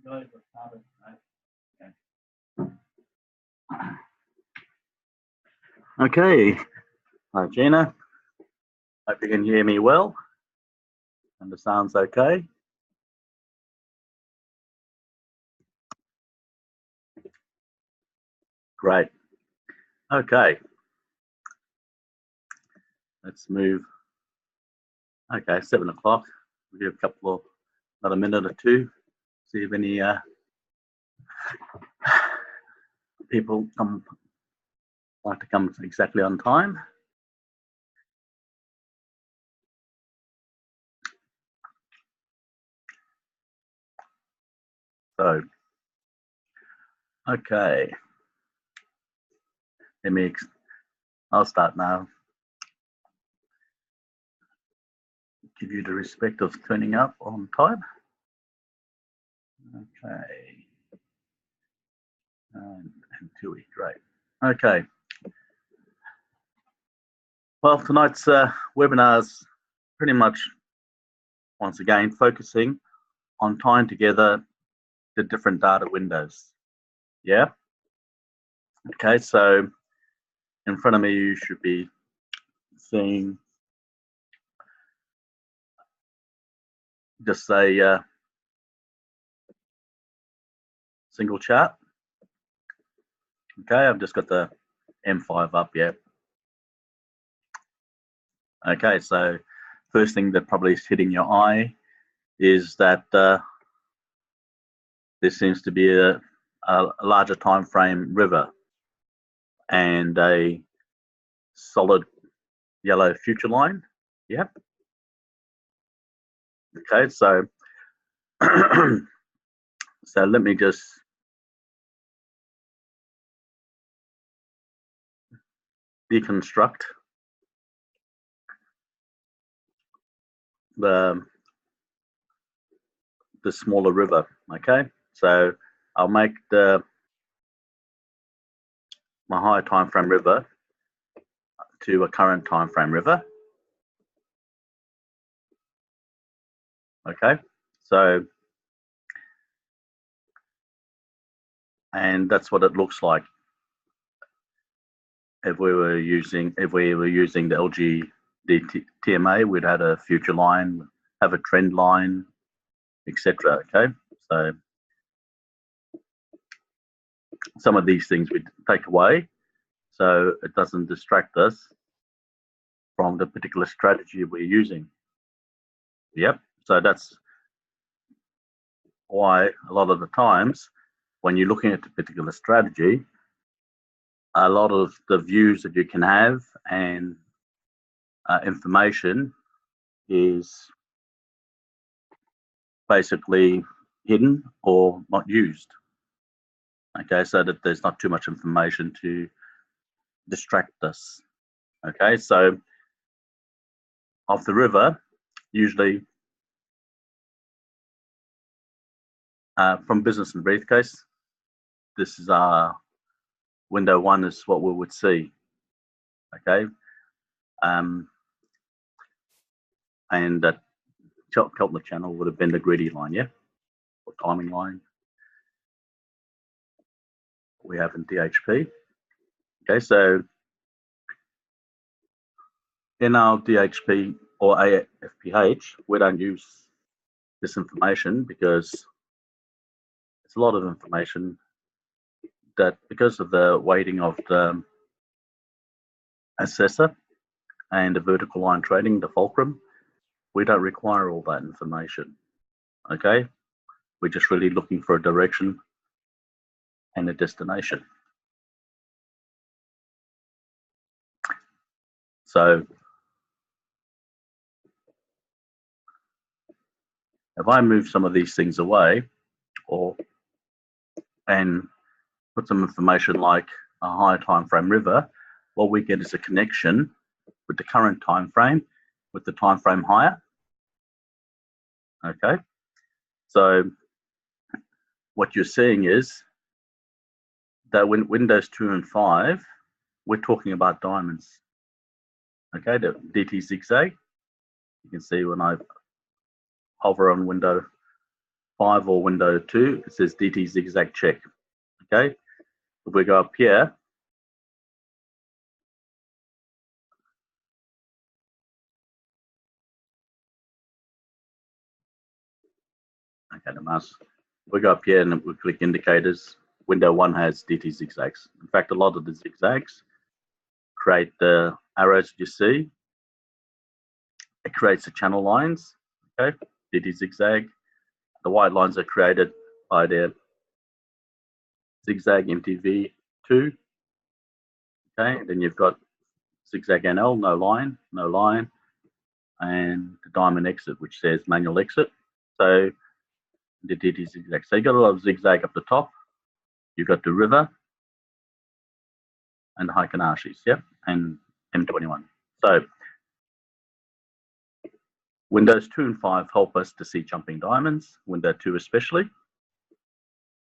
Guys, let's start it. Okay. Hi, Gina. Hope you can hear me well and the sound's okay. Great. Okay. Let's move. Okay, 7 o'clock. We'll give a couple of another minute or two. See if any people like to come exactly on time. So, okay. I'll start now. Give you the respect of turning up on time. Okay. And Tui, great. Okay. Well, tonight's webinar is pretty much, once again, focusing on tying together the different data windows. Yeah. Okay, so in front of me, you should be seeing just a single chart. Okay, I've just got the M5 up, yeah. Okay, so first thing that probably is hitting your eye is that there seems to be a larger time frame river and a solid yellow future line. Yep. Okay, so so let me just deconstruct the smaller river. Okay, so I'll make my higher time frame river to a current time frame river. Okay, so and that's what it looks like if we were using the LG TMA. We'd had a future line, have a trend line, etc. Okay, so some of these things we take away so it doesn't distract us from the particular strategy we're using. Yep, so that's why a lot of the times when you're looking at a particular strategy, a lot of the views that you can have and information is basically hidden or not used. Okay, so that there's not too much information to distract us. Okay, so off the river, usually from business and briefcase, this is our window one is what we would see. Okay, and that Keltner channel would have been the greedy line, yeah, or timing line we have in DHP. Okay, so in our DHP or AFPH, we don't use this information because it's a lot of information that, because of the weighting of the assessor and the vertical line trading, the fulcrum, we don't require all that information. Okay, we're just really looking for a direction and a destination. So if I move some of these things away and put some information like a higher time frame river, what we get is a connection with the current time frame with the time frame higher. Okay, so what you're seeing is that when Windows 2 and 5, we're talking about diamonds. Okay, the DT zigzag, you can see when I hover on window 5 or window 2, it says DT zigzag check. Okay, if we go up here, okay, the mouse, we go up here and we click indicators. Window 1 has DT zigzags. In fact, a lot of the zigzags create the arrows you see. It creates the channel lines. Okay, DT zigzag. The white lines are created by the zigzag MTV2. Okay, and then you've got zigzag NL, no line, and the diamond exit, which says manual exit. So the DT zigzag. So you got a lot of zigzag up the top. You've got the river and the Heikin-Ashis, yep, and M21. So Windows 2 and 5 help us to see jumping diamonds, Window 2 especially.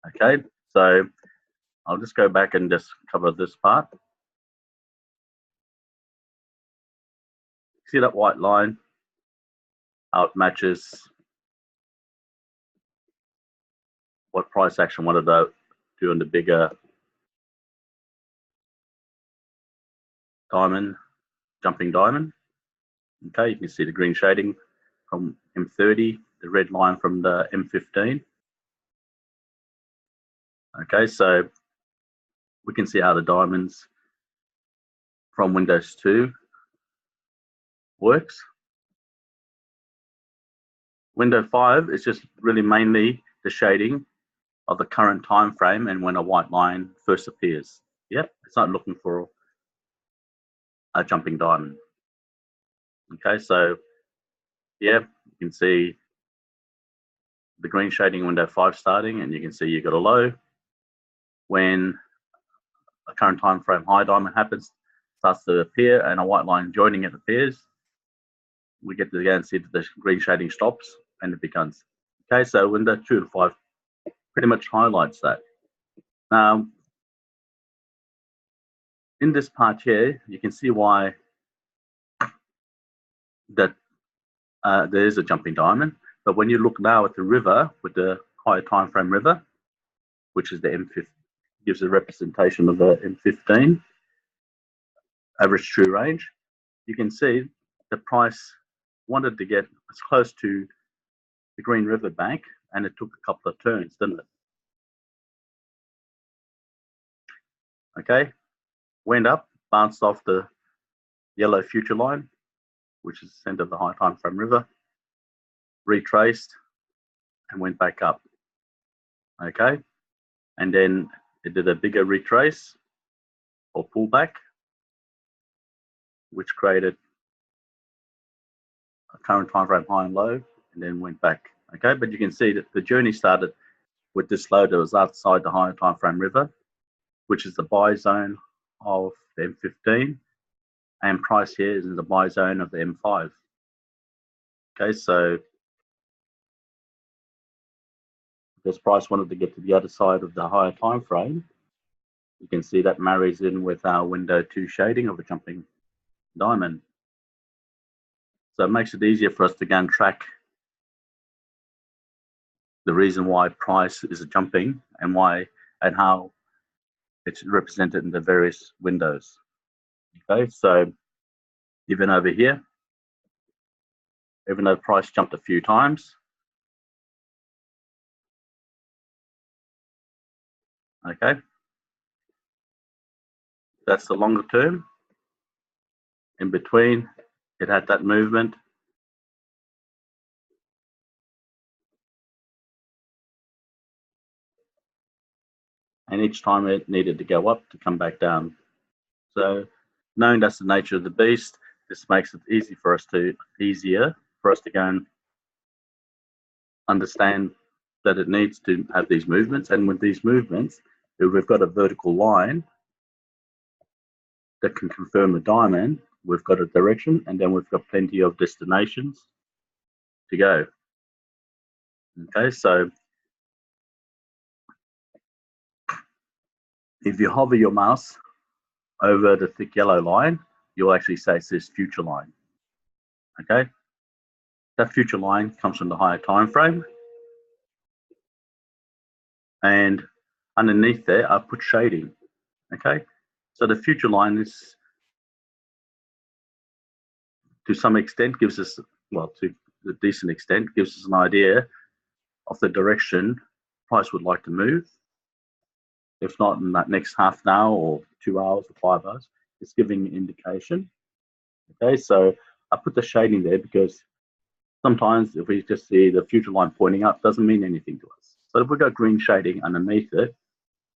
Okay, so I'll just go back and just cover this part. See that white line? How it matches what price action wanted to do in the bigger diamond, jumping diamond. Okay, you can see the green shading from M30, the red line from the M15. Okay, so we can see how the diamonds from Windows 2 works. Window 5 is just really mainly the shading of the current time frame and when a white line first appears. Yep, it's not looking for a jumping diamond. Okay, so yeah, you can see the green shading Window 5 starting, and you can see you've got a low. When a current time frame high diamond happens, starts to appear, and a white line joining it appears, we get to again see that the green shading stops and it becomes. Okay, so Window 2 and 5 pretty much highlights that. Now, in this part here, you can see why that there is a jumping diamond. But when you look now at the river with the higher time frame river, which is the M15, gives a representation of the M15 average true range, you can see the price wanted to get as close to the green river bank, and it took a couple of turns, didn't it? Okay, went up, bounced off the yellow future line, which is the center of the high time frame river, retraced, and went back up. Okay, and then it did a bigger retrace or pullback, which created a current time frame high and low, and then went back. Okay, but you can see that the journey started with this low that was outside the higher time frame river, which is the buy zone of the M15, and price here is in the buy zone of the M5. Okay, so because price wanted to get to the other side of the higher time frame, you can see that marries in with our Window 2 shading of a jumping diamond. So it makes it easier for us to go and track the reason why price is jumping and why and how it's represented in the various windows. Okay, so even over here, even though price jumped a few times, okay, that's the longer term. In between, it had that movement. And each time it needed to go up to come back down. So knowing that's the nature of the beast, this makes it easier for us to go and understand that it needs to have these movements. And with these movements, if we've got a vertical line that can confirm the diamond, we've got a direction, and then we've got plenty of destinations to go. Okay, so if you hover your mouse over the thick yellow line, you'll actually say it says future line. Okay, that future line comes from the higher time frame, and underneath there I put shading. Okay, so the future line is, to some extent, gives us, well, to a decent extent, gives us an idea of the direction price would like to move. If not in that next half an hour or 2 hours or 5 hours, it's giving an indication. Okay, so I put the shading there because sometimes if we just see the future line pointing up, doesn't mean anything to us. So if we've got green shading underneath it,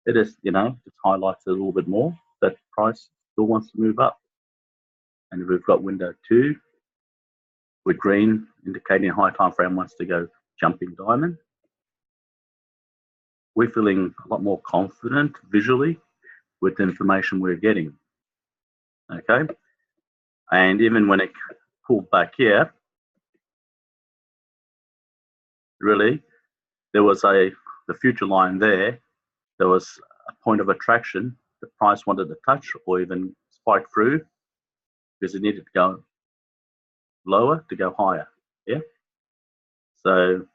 it is, just highlights it a little bit more that price still wants to move up. And if we've got window 2 with green indicating a high time frame wants to go jumping diamond, we're feeling a lot more confident visually with the information we're getting. Okay, and even when it pulled back here, really, there was the future line there. There was a point of attraction. The price wanted to touch or even spike through because it needed to go lower to go higher. Yeah. So,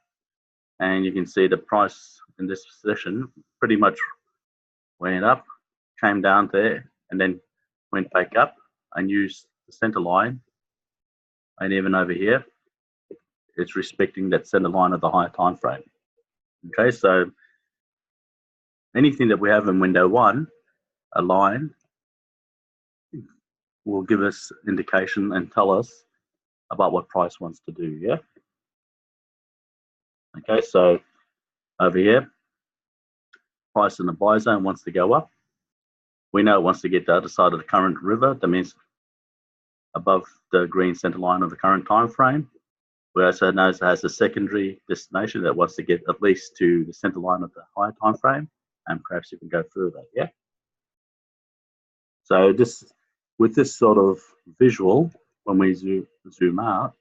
and you can see the price in this session pretty much went up, came down there, and then went back up and used the center line. And even over here, it's respecting that center line of the higher time frame. Okay, so anything that we have in window 1, a line, will give us indication and tell us about what price wants to do. Yeah. Okay, so over here, price in the buy zone wants to go up. We know it wants to get the other side of the current river. That means above the green center line of the current time frame. We also know it has a secondary destination that wants to get at least to the center line of the higher time frame, and perhaps you can go further. Yeah. So this, with this sort of visual, when we zoom out,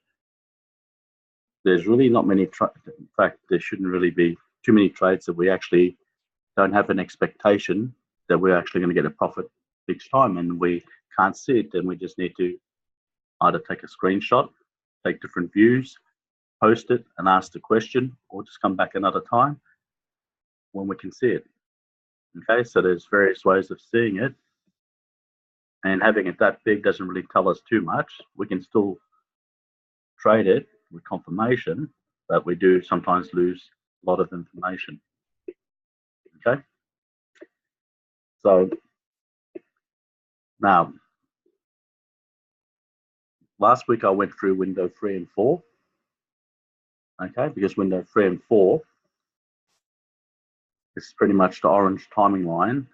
there's really not many. In fact, there shouldn't really be too many trades that we actually don't have an expectation that we're actually going to get a profit each time, and we can't see it. Then we just need to either take a screenshot, take different views, post it and ask the question, or just come back another time when we can see it. Okay, so there's various ways of seeing it, and having it that big doesn't really tell us too much. We can still trade it with confirmation, but we do sometimes lose a lot of information. Okay, so now last week I went through window 3 and 4. Okay, because window 3 and 4 is pretty much the orange timing line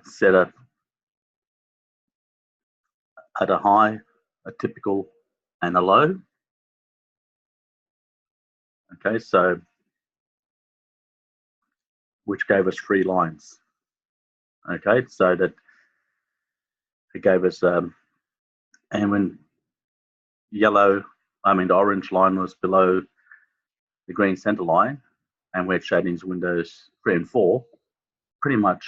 set up at a high, a typical, and a low. Okay, so which gave us 3 lines. Okay, so that it gave us, and when the orange line was below the green center line, and we're shading windows 3 and 4, pretty much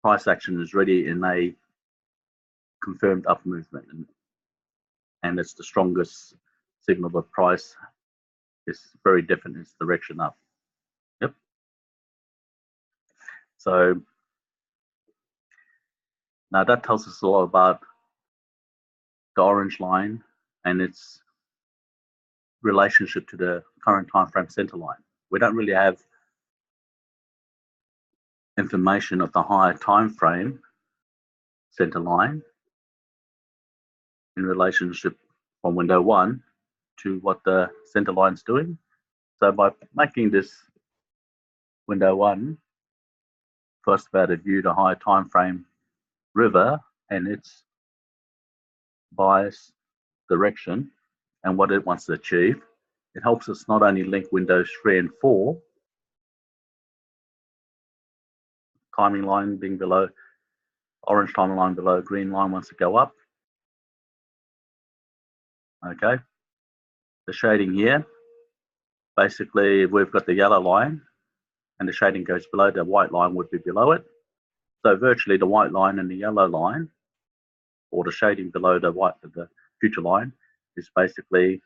price action is ready in a confirmed up movement, and it's the strongest signal of price is very different in its direction up. Yep. So now that tells us a lot about the orange line and its relationship to the current time frame center line. We don't really have information of the higher time frame center line in relationship from window 1 to what the center line is doing. So by making this window 1 first about to view the higher time frame river and its bias direction and what it wants to achieve, it helps us not only link windows 3 and 4, timing line being below, orange timing line below, green line wants to go up. Okay, the shading here, basically we've got the yellow line and the shading goes below, the white line would be below it. So virtually the white line and the yellow line, or the shading below the future line, is basically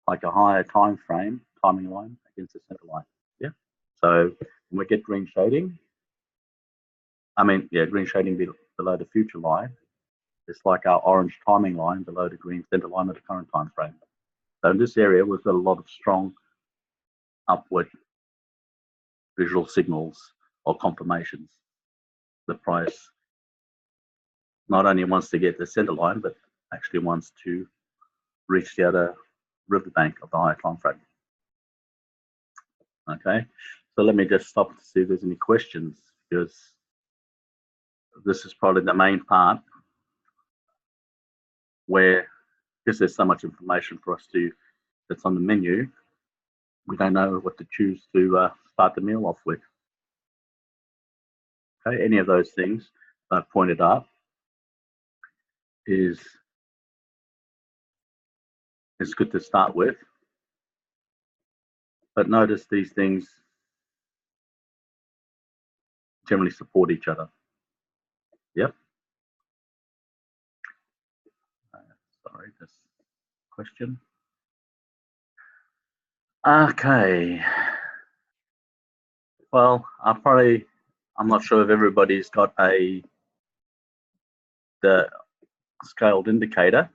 like a higher time frame timing line against the center line. Yeah. So when we get green shading, green shading below the future line, it's like our orange timing line below the green center line of the current time frame. So in this area, we've got a lot of strong upward visual signals or confirmations. The price not only wants to get the center line, but actually wants to reach the other riverbank of the higher time frame. Okay, so let me just stop to see if there's any questions, because this is probably the main part where, because there's so much information for us to that's on the menu, we don't know what to choose to start the meal off with. Okay, any of those things that I've pointed out is good to start with, but notice these things generally support each other. Yep. Sorry, this question. Okay. Well, I'm not sure if everybody's got the scaled indicator.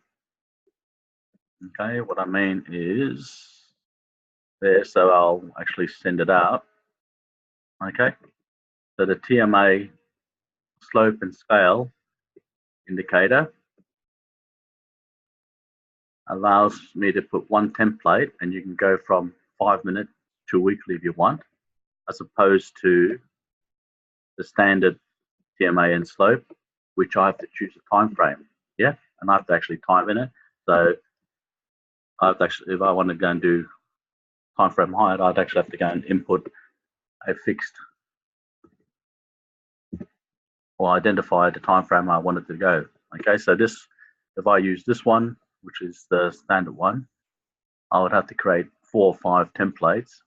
Okay, what I mean is there, so I'll actually send it out. Okay, so the TMA slope and scale indicator allows me to put one template, and you can go from 5 minutes to weekly if you want, as opposed to the standard TMA and slope, which I have to choose a time frame. Yeah, and I have to actually time in it. So I have to actually, if I want to go and do time frame height, I'd actually have to go and input a fixed or identify the time frame I wanted to go. Okay, so this, if I use this one, which is the standard one, I would have to create 4 or 5 templates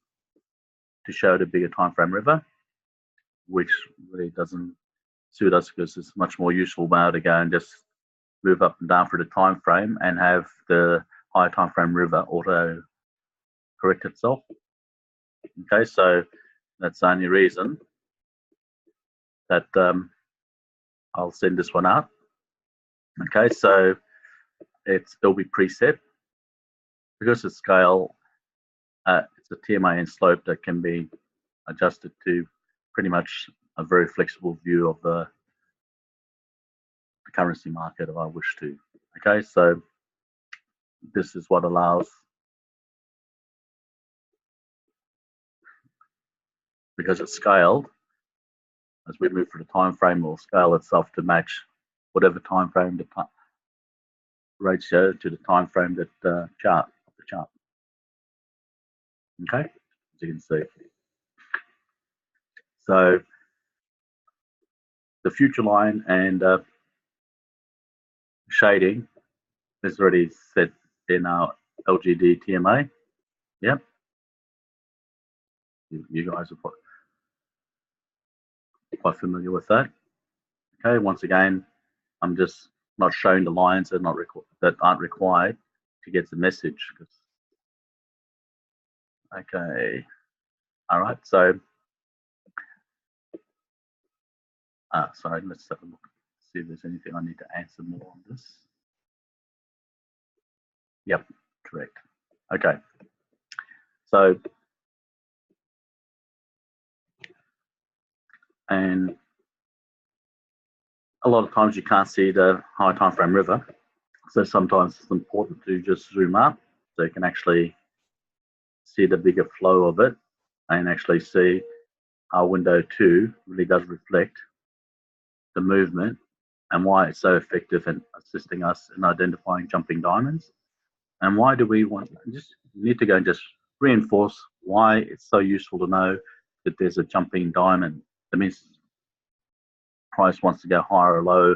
to show the bigger time frame river, which really doesn't suit us, because it's much more useful now to go and just move up and down for the time frame and have the higher time frame river auto correct itself. Okay, so that's the only reason that I'll send this one out. Okay, so it'll be preset because it's scale. It's a TMA and slope that can be adjusted to pretty much a very flexible view of the currency market if I wish to. Okay, so this is what allows, because it's scaled, as we move through the time frame, will scale itself to match whatever time frame the ratio to the time frame that the chart. Okay, as you can see. So the future line and shading is already set in our LGD TMA. Yep. You guys are quite familiar with that. Okay, once again, I'm just not showing the lines that aren't required to get the message. Okay, all right, so sorry, let's have a look, see if there's anything I need to answer more on this. Yep, correct. Okay, so and a lot of times you can't see the high time frame river, so sometimes it's important to just zoom up so you can actually see the bigger flow of it and actually see how window 2 really does reflect the movement and why it's so effective in assisting us in identifying jumping diamonds. And why do we want, just need to go and just reinforce why it's so useful to know that there's a jumping diamond. That means price wants to go higher or low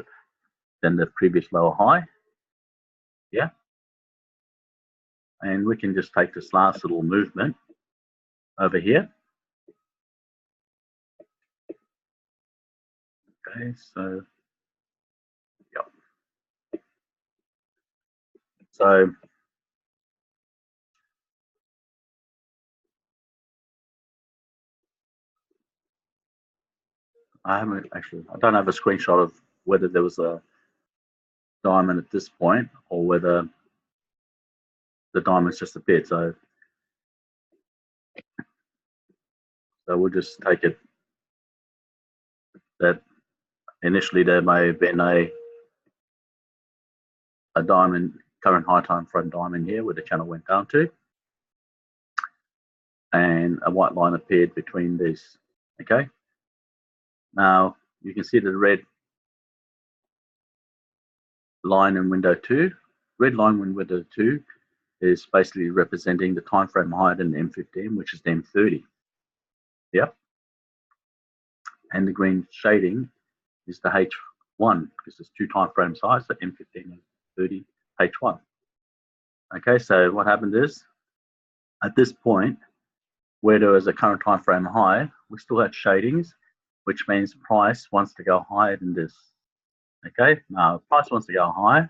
than the previous low or high. Yeah. And we can just take this last little movement over here. Okay, so yeah. So I haven't actually, I don't have a screenshot of whether there was a diamond at this point or whether the diamond's just appeared. So we'll just take it that initially there may have been a diamond, current high time frame diamond here where the channel went down to, and a white line appeared between these. Okay, now you can see the red line in window 2. Red line in window 2 is basically representing the time frame higher than the M15, which is the M30. Yep. And the green shading is the H1 because there's 2 time frames high, so M15 and 30 H1. Okay, so what happened is at this point where there was a current time frame high, we still had shadings, which means price wants to go higher than this. Okay, now if price wants to go high,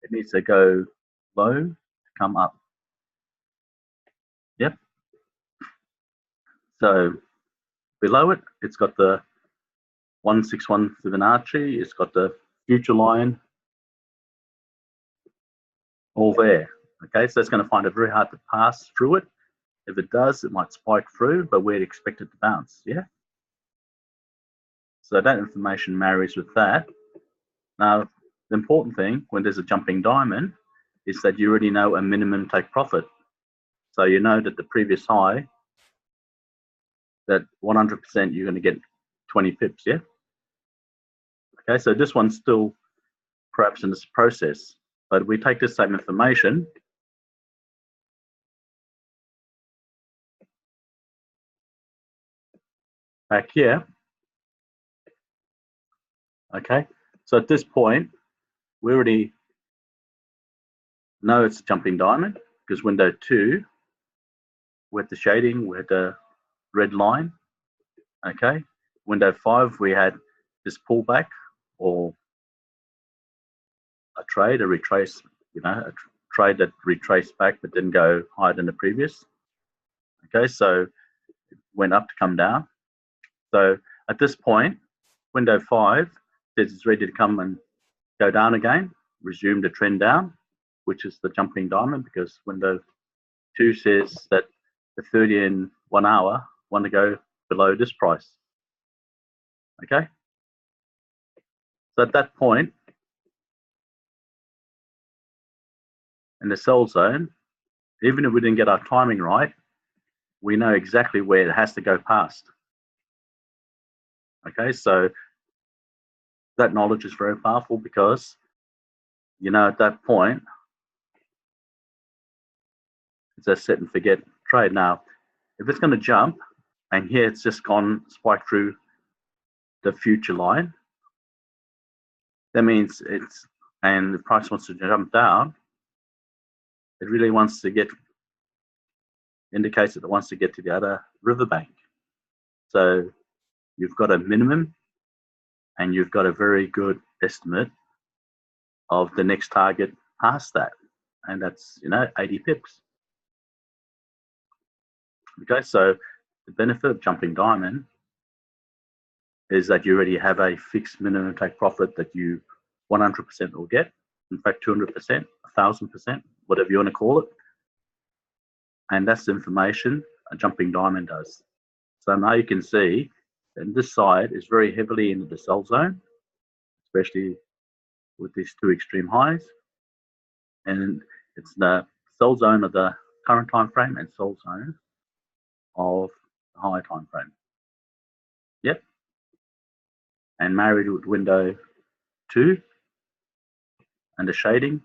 it needs to go low to come up. Yep. So below it, it's got the 161 Fibonacci, it's got the future line all there. Okay, so it's going to find it very hard to pass through it. If it does, it might spike through, but we'd expect it to bounce. Yeah. So that information marries with that. Now, the important thing when there's a jumping diamond is that you already know a minimum take profit. So you know that the previous high, that 100% you're going to get 20 pips, yeah? Okay, so this one's still perhaps in this process, but we take this same information back here. Okay, so at this point, we already know it's a jumping diamond because window 2, with the shading, we had the red line. Okay, window 5, we had this pullback or a trade, a retrace, a trade that retraced back but didn't go higher than the previous. Okay, so it went up to come down. So at this point, window 5 says it's ready to come and go down again, resume the trend down, which is the jumping diamond, because window 2 says that the 30 in 1 hour want to go below this price. Okay, so at that point in the sell zone, even if we didn't get our timing right, we know exactly where it has to go past. Okay, so that knowledge is very powerful because at that point it's a set and forget trade. Now if it's going to jump and here it's just gone spike through the future line, that means and the price wants to jump down, it really wants to indicates that it wants to get to the other riverbank. So you've got a minimum and you've got a very good estimate of the next target past that, and that's 80 pips. Okay, so the benefit of jumping diamond is that you already have a fixed minimum take profit that you 100% will get. In fact, 200%, 1,000%, whatever you want to call it. And that's the information a jumping diamond does. So now you can see that this side is very heavily into the sell zone, especially with these 2 extreme highs. And it's the sell zone of the current time frame and sell zone of the high time frame. Yep. And married with window 2 and the shading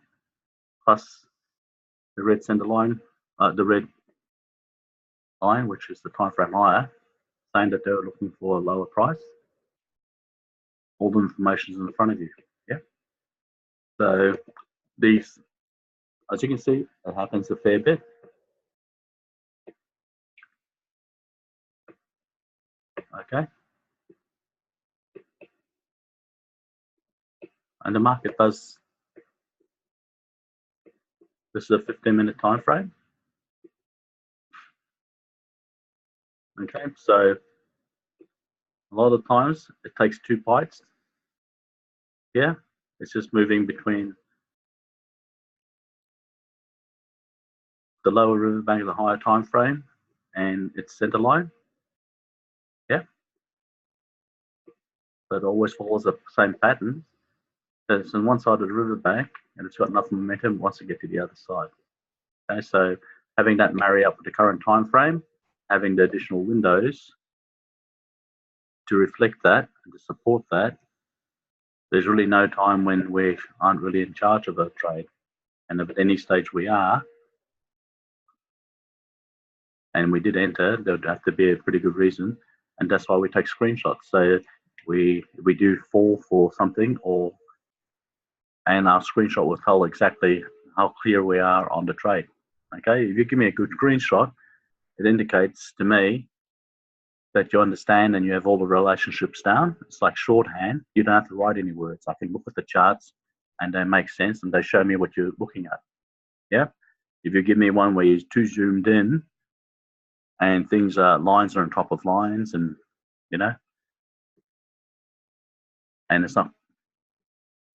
plus the red center line, the red line, which is the time frame higher, saying that they're looking for a lower price. All the information is in front of you. Yeah. So these, as you can see, it happens a fair bit. Okay. And the market does. This is a 15-minute time frame. Okay, so A lot of times it takes 2 bites. Yeah, it's just moving between the lower riverbank of the higher time frame and its center line. Yeah, but it always follows the same pattern. It's on one side of the riverbank and it's got enough momentum once to get to the other side. Okay, so having that marry up with the current time frame, having the additional windows to reflect that and to support that, there's really no time when we aren't really in charge of a trade. And if at any stage we are, and we did enter, there would have to be a pretty good reason, and that's why we take screenshots. So we do fall for something, and our screenshot will tell exactly how clear we are on the trade. Okay, if you give me a good screenshot, it indicates to me that you understand and you have all the relationships down. It's like shorthand. You don't have to write any words. I can look at the charts and they make sense and they show me what you're looking at. Yeah. If you give me one where you're too zoomed in and things lines are on top of lines and and it's not,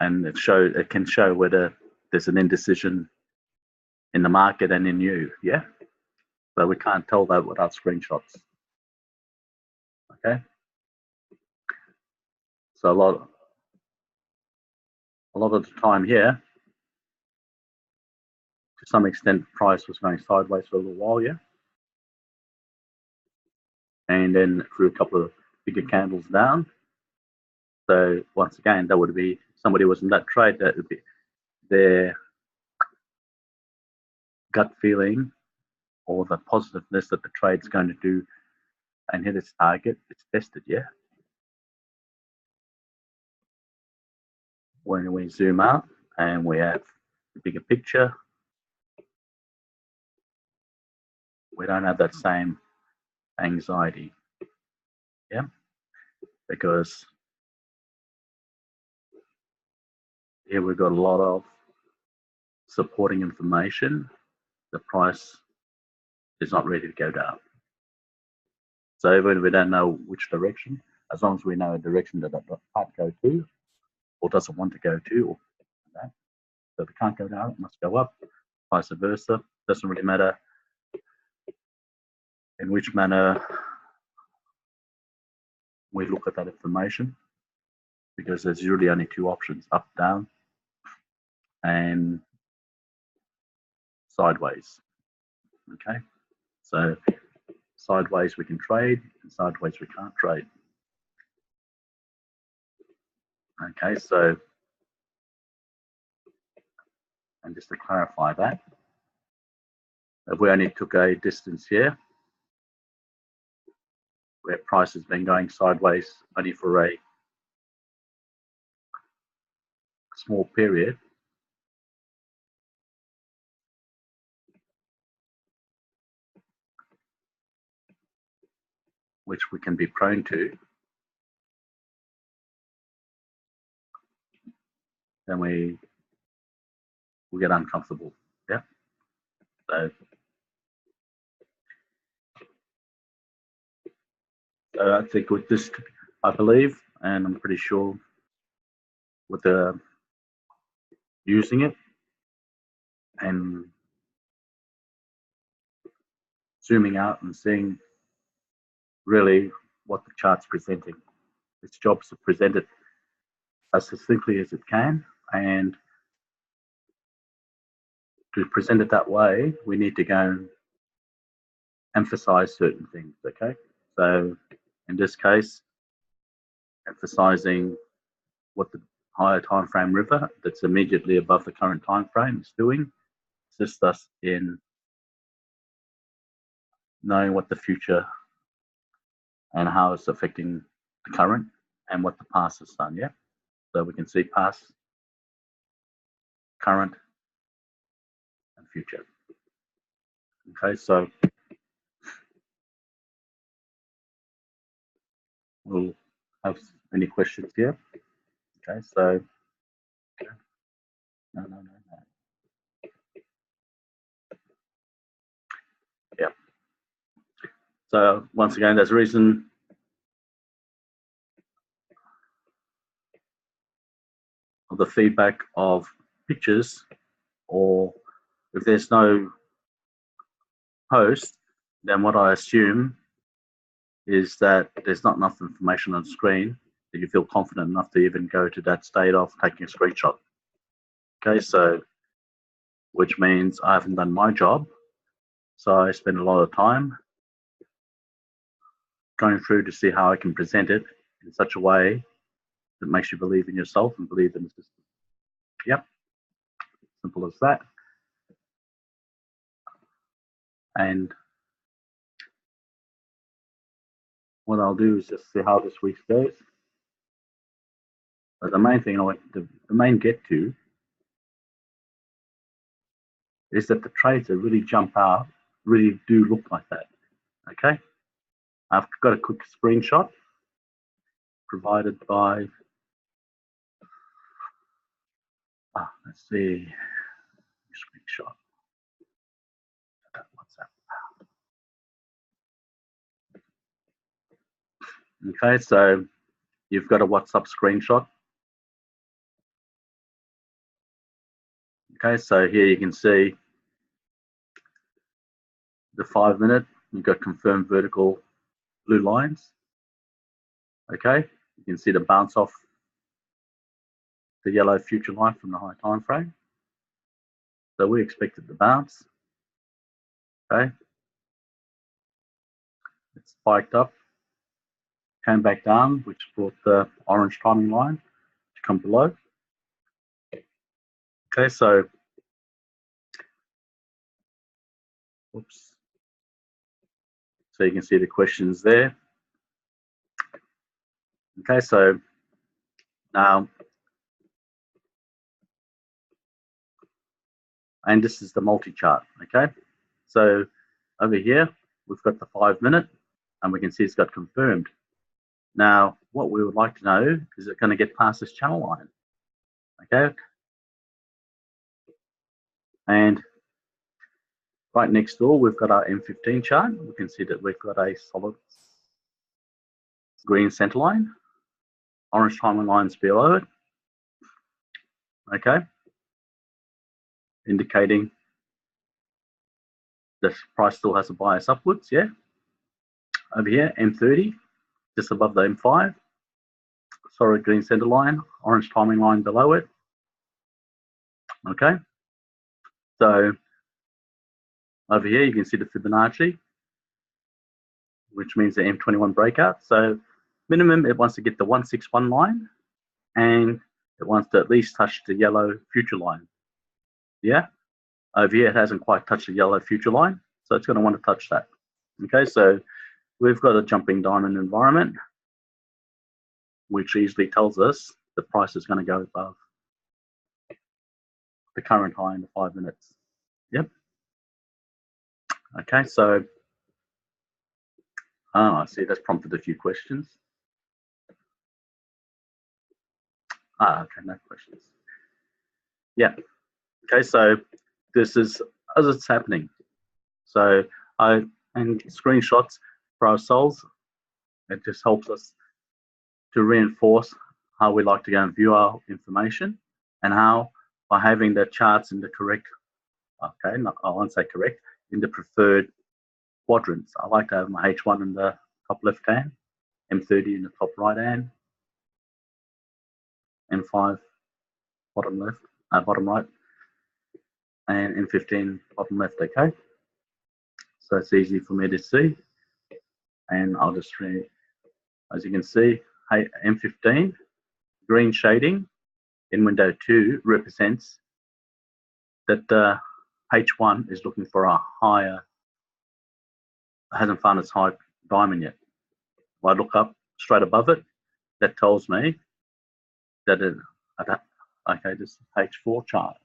and it can show whether there's an indecision in the market and in you. Yeah. But we can't tell that without screenshots. Okay. So a lot of the time here, to some extent, the price was going sideways for a little while, yeah. And then through a couple of bigger candles down. So once again, that would be somebody was in that trade, that would be their gut feeling or the positiveness that the trade's going to do and hit its target. It's tested, yeah. When we zoom out and we have a bigger picture, we don't have that same anxiety, yeah, because here we've got a lot of supporting information. The price is not ready to go down. So even if we don't know which direction, as long as we know a direction that it can't go to or doesn't want to go to, or that, so if it can't go down, it must go up, vice versa. Doesn't really matter in which manner we look at that information, because there's usually only 2 options: up, down, and sideways. Okay, so sideways we can trade, and sideways we can't trade. Okay, so, and just to clarify that, if we only took a distance here, where price has been going sideways only for a small period, which we can be prone to, then we get uncomfortable. Yeah. So I think with this, I believe, and I'm pretty sure with the using it and zooming out and seeing really what the chart's presenting. Its job is to present it as succinctly as it can, and to present it that way, we need to go and emphasize certain things. Okay, so in this case, emphasizing what the higher time frame river that's immediately above the current time frame is doing, assists us in knowing what the future and how it's affecting the current and what the past has done. Yeah, so we can see past, current, and future. Okay, so we'll have any questions here. Okay, so no. Yeah. So once again, there's a reason of the feedback of pictures, or if there's no post, then what I assume is that there's not enough information on the screen that you feel confident enough to even go to that state of taking a screenshot. Okay, so which means I haven't done my job. So I spend a lot of time going through to see how I can present it in such a way that makes you believe in yourself and believe in the system. Yep, simple as that. And what I'll do is just see how this week goes. But the main thing the main get to is that the trades that really jump out really do look like that. Okay, I've got a quick screenshot provided by, let's see, screenshot. What's that? Okay, so you've got a WhatsApp screenshot. Okay, so here you can see the 5 minute, you've got confirmed vertical blue lines. Okay, you can see the bounce off the yellow future line from the high time frame. So we expected the bounce. Okay, it spiked up, came back down, which brought the orange timing line to come below. Okay, so oops. So you can see the questions there. Okay, so now, and this is the multi-chart, okay? So over here, we've got the 5 minute, and we can see it's got confirmed. Now, what we would like to know is it going to get past this channel line, okay? And right next door, we've got our M15 chart. We can see that we've got a solid green center line, orange timing lines below it, okay? Indicating the price still has a bias upwards, yeah? Over here, M30, just above the M5, solid green center line, orange timing line below it, okay? So over here, you can see the Fibonacci, which means the M21 breakout. So minimum, it wants to get the 161 line, and it wants to at least touch the yellow future line. Yeah, over here, it hasn't quite touched the yellow future line, so it's going to want to touch that. Okay, so we've got a jumping diamond environment, which easily tells us the price is going to go above the current high in the 5 minutes. Yep. Okay, so I see that's prompted a few questions. Okay, no questions. Yeah. Okay, so this is as it's happening. So and screenshots for ourselves, it just helps us to reinforce how we like to go and view our information, and how by having the charts in the correct, okay, not, I won't say correct, in the preferred quadrants. I like to have my H1 in the top left hand, M30 in the top right hand, M5 bottom left, bottom right, and M15 bottom left, okay? So it's easy for me to see. And I'll just, as you can see, M15, green shading in window 2 represents that the H1 is looking for a higher, hasn't found its high diamond yet. If I look up straight above it, that tells me that it, okay, this is H4 chart.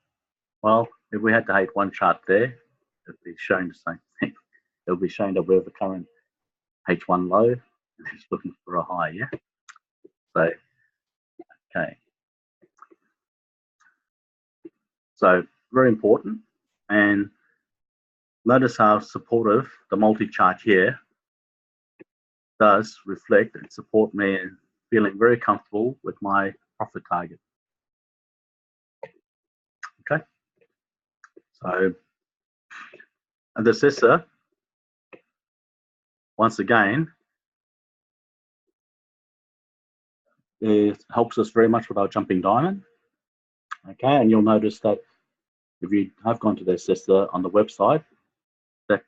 Well, if we had the H1 chart there, it'd be showing the same thing. It'll be showing that we're the current H1 low, and it's looking for a high, yeah? So, okay. So, very important. And notice how supportive the multi-chart here does reflect and support me in feeling very comfortable with my profit target. So, and the assessor, once again, it helps us very much with our jumping diamond. Okay, and you'll notice that if you have gone to the assessor on the website, that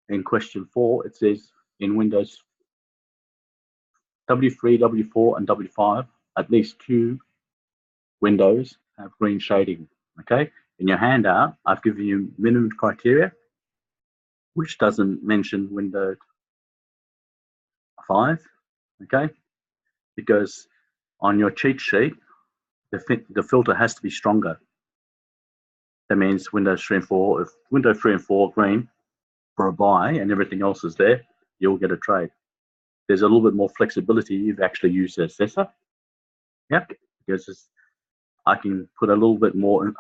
in question 4, it says in Windows W3, W4, and W5, at least 2 windows have green shading. Okay, in your handout, I've given you minimum criteria, which doesn't mention window 5. Okay, because on your cheat sheet, the filter has to be stronger. That means Windows 3 and 4, if Windows 3 and 4 green for a buy and everything else is there, you'll get a trade. There's a little bit more flexibility if you actually use the assessor. Yeah, because I can put a little bit more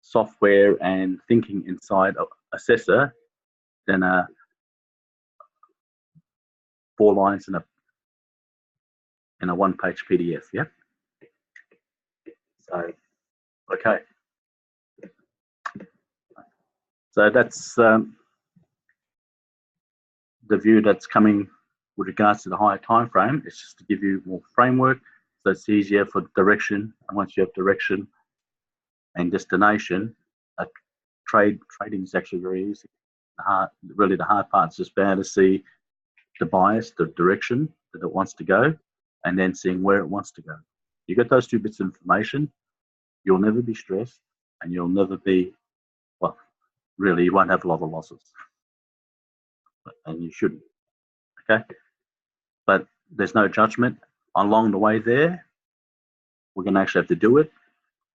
software and thinking inside of assessor than 4 lines in a 1-page PDF. Yeah. So, okay. So that's the view that's coming with regards to the higher time frame. It's just to give you more framework, so it's easier for direction. And once you have direction and destination, trading is actually very easy. Really, the hard part is just being able to see the bias, the direction that it wants to go, and then seeing where it wants to go. You get those 2 bits of information, you'll never be stressed, and you'll never be, well, really, you won't have a lot of losses, and you shouldn't. Okay, but there's no judgment along the way there. We're going to actually have to do it,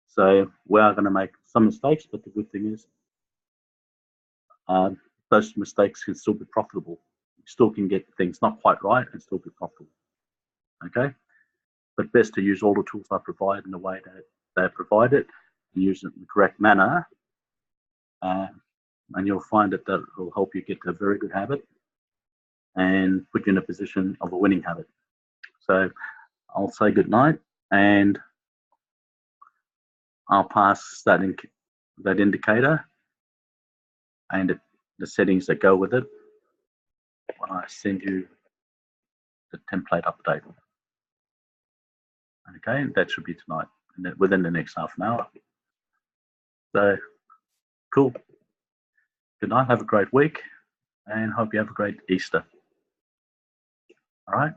so we are going to make some mistakes, but the good thing is those mistakes can still be profitable. You still can get things not quite right and still be profitable. Okay, but best to use all the tools I provide in the way that they're provided and use it in the correct manner, and you'll find that will help you get to a very good habit and put you in a position of a winning habit. So I'll say good night, and I'll pass that indicator and the settings that go with it when I send you the template update. Okay, that should be tonight, within the next half an hour. So, cool. Good night, have a great week, and hope you have a great Easter. All right?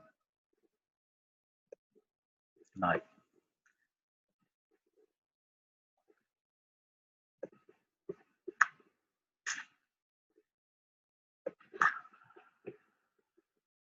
Good night.